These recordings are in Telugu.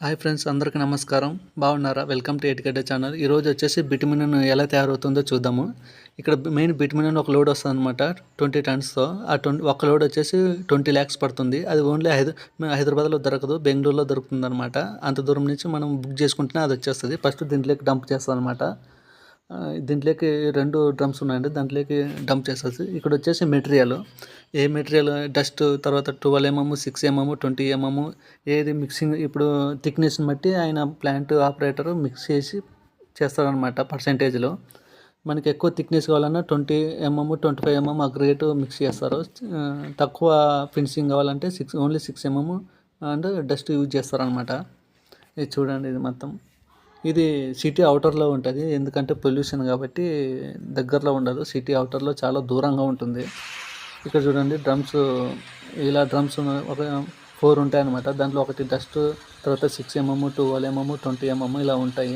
హాయ్ ఫ్రెండ్స్, అందరికీ నమస్కారం. బాగున్నారా? Welcome to etiquette channel. ఈరోజు వచ్చేసి బిటుమిన్ ఎలా తయారవుతుందో చూద్దాము. ఇక్కడ మెయిన్ బిటుమిన్ ఒక లోడ్ వస్తుంది అనమాట, 20 టన్స్తో. ఒక లోడ్ వచ్చేసి 20 lakhs పడుతుంది. అది ఓన్లీ హైదరాబాద్లో దొరకదు, బెంగళూరులో దొరుకుతుంది అనమాట. అంత దూరం నుంచి మనం బుక్ చేసుకుంటేనే అది వచ్చేస్తుంది. ఫస్ట్ దీంట్లోకి డంప్ చేస్తాం అనమాట. దీంట్లోకి 2 డ్రమ్స్ ఉన్నాయండి, దాంట్లోకి డంప్ చేసేసి ఇక్కడ వచ్చేసి మెటీరియల్, ఏ మెటీరియల్ డస్ట్, తర్వాత 12 mm, 6 mm, 20 mm ఏది మిక్సింగ్ ఇప్పుడు థిక్నెస్ని బట్టి ఆయన ప్లాంట్ ఆపరేటర్ మిక్స్ చేసి చేస్తారనమాట. పర్సెంటేజ్లో మనకి ఎక్కువ థిక్నెస్ కావాలన్నా 20 mm, 25 mm అగ్రిగేట్ మిక్స్ చేస్తారు. తక్కువ ఫినిషింగ్ కావాలంటే only 6 mm and dust use చేస్తారనమాట. ఇది చూడండి, ఇది మొత్తం ఇది సిటీ అవుటర్లో ఉంటుంది, ఎందుకంటే పొల్యూషన్ కాబట్టి దగ్గరలో ఉండదు. సిటీ అవుటర్లో చాలా దూరంగా ఉంటుంది. ఇక్కడ చూడండి డ్రమ్స్, ఇలా డ్రమ్స్ ఒక 4 ఉంటాయి అన్నమాట. దాంట్లో ఒకటి డస్ట్, తర్వాత 6 mm, 12 mm, 20 mm ఇలా ఉంటాయి.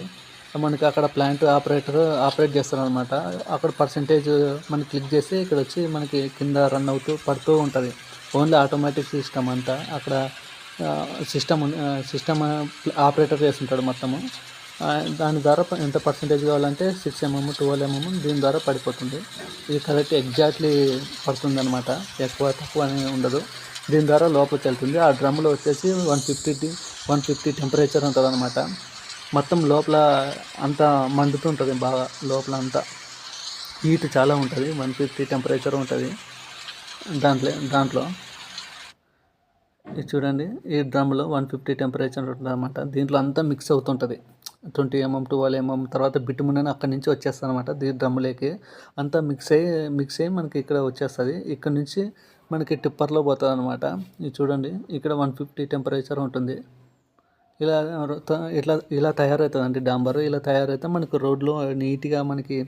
మనకి అక్కడ ప్లాంట్ ఆపరేట్ చేస్తారనమాట. అక్కడ పర్సెంటేజ్ మనం క్లిక్ చేస్తే ఇక్కడ వచ్చి మనకి కింద రన్ అవుతూ పడుతూ ఉంటుంది. ఓన్లీ ఆటోమేటిక్ సిస్టమ్ అంతా. అక్కడ సిస్టమ్ ఆపరేటర్ చేస్తుంటాడు మొత్తము. దాని ద్వారా ఎంత పర్సెంటేజ్ కావాలంటే 6 mm, 12 mm దీని ద్వారా పడిపోతుంది. ఇది కరెక్ట్ ఎగ్జాక్ట్లీ పడుతుంది అనమాట, ఎక్కువ తక్కువ అనేది ఉండదు. దీని ద్వారా లోపలికి వెళ్తుంది. ఆ డ్రమ్లో వచ్చేసి 150 టెంపరేచర్ ఉంటుంది అనమాట. మొత్తం లోపల అంతా మండుతుంటుంది బాగా, లోపల అంతా హీట్ చాలా ఉంటుంది. 150 టెంపరేచర్ ఉంటుంది దాంట్లో. ఇది చూడండి, ఈ డ్రమ్లో 150 టెంపరేచర్ ఉంటుంది అనమాట. దీంట్లో అంతా మిక్స్ అవుతుంటుంది. 20 mm, 12 mm తర్వాత బిటుమిన్ అని అక్కడి నుంచి వచ్చేస్తుంది అనమాట. డ్రమ్ములోకి అంతా మిక్స్ అయ్యి మనకి ఇక్కడ వచ్చేస్తుంది. ఇక్కడ నుంచి మనకి టిప్పర్లో పోతుంది అనమాట. ఇది చూడండి, ఇక్కడ 150 టెంపరేచర్ ఉంటుంది. ఇలా తయారవుతుందండి డాంబరు. ఇలా తయారైతే మనకు రోడ్లు నీట్గా మనకి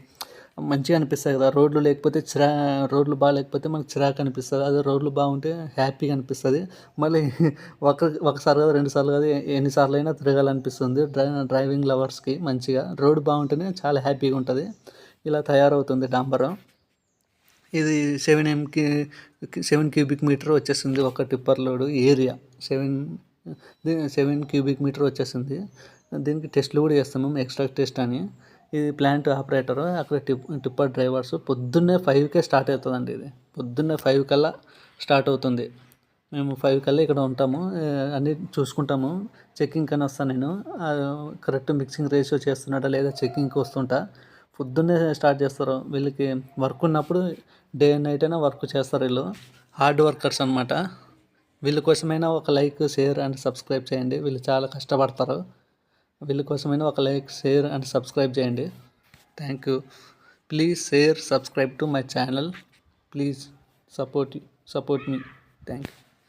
మంచిగా అనిపిస్తాయి కదా. రోడ్లు బాగాలేకపోతే మనకు చిరాకు అనిపిస్తుంది. అదే రోడ్లు బాగుంటే హ్యాపీగా అనిపిస్తుంది. మళ్ళీ ఒకసారి కదా, 2 సార్లు కదా, ఎన్నిసార్లు అయినా తిరగాలనిపిస్తుంది డ్రైవింగ్ లవర్స్కి. మంచిగా రోడ్ బాగుంటేనే చాలా హ్యాపీగా ఉంటుంది. ఇలా తయారవుతుంది డాంబరు. ఇది 7 cubic meter వచ్చేసింది ఒక tipper load area. 7 cubic meter వచ్చేసింది. దీనికి టెస్ట్లు కూడా చేస్తాం మేము, ఎక్స్ట్రా టెస్ట్ అని. ఇది ప్లాంట్ ఆపరేటరు, అక్కడ టిప్పర్ డ్రైవర్స్. పొద్దున్నే 5కే స్టార్ట్ అవుతుందండి. ఇది పొద్దున్నే 5 కల్లా స్టార్ట్ అవుతుంది. మేము 5 కల్లా ఇక్కడ ఉంటాము, అన్నీ చూసుకుంటాము. చెక్కింగ్ అని వస్తాను నేను, కరెక్ట్ మిక్సింగ్ రేషియో చేస్తున్నాడా లేదా చెక్కింగ్కి వస్తుంటా. పొద్దున్నే స్టార్ట్ చేస్తారు. వీళ్ళకి వర్క్ ఉన్నప్పుడు డే అండ్ నైట్ అయినా వర్క్ చేస్తారు. వీళ్ళు హార్డ్ వర్కర్స్ అనమాట. వీళ్ళ కోసమైనా ఒక లైక్, షేర్ అండ్ సబ్స్క్రైబ్ చేయండి. వీళ్ళు చాలా కష్టపడతారు. వీళ్ళ కోసమైనా ఒక లైక్, షేర్ అండ్ సబ్స్క్రైబ్ చేయండి. Thank you. Please share, subscribe to my channel. Please support me. Thank you.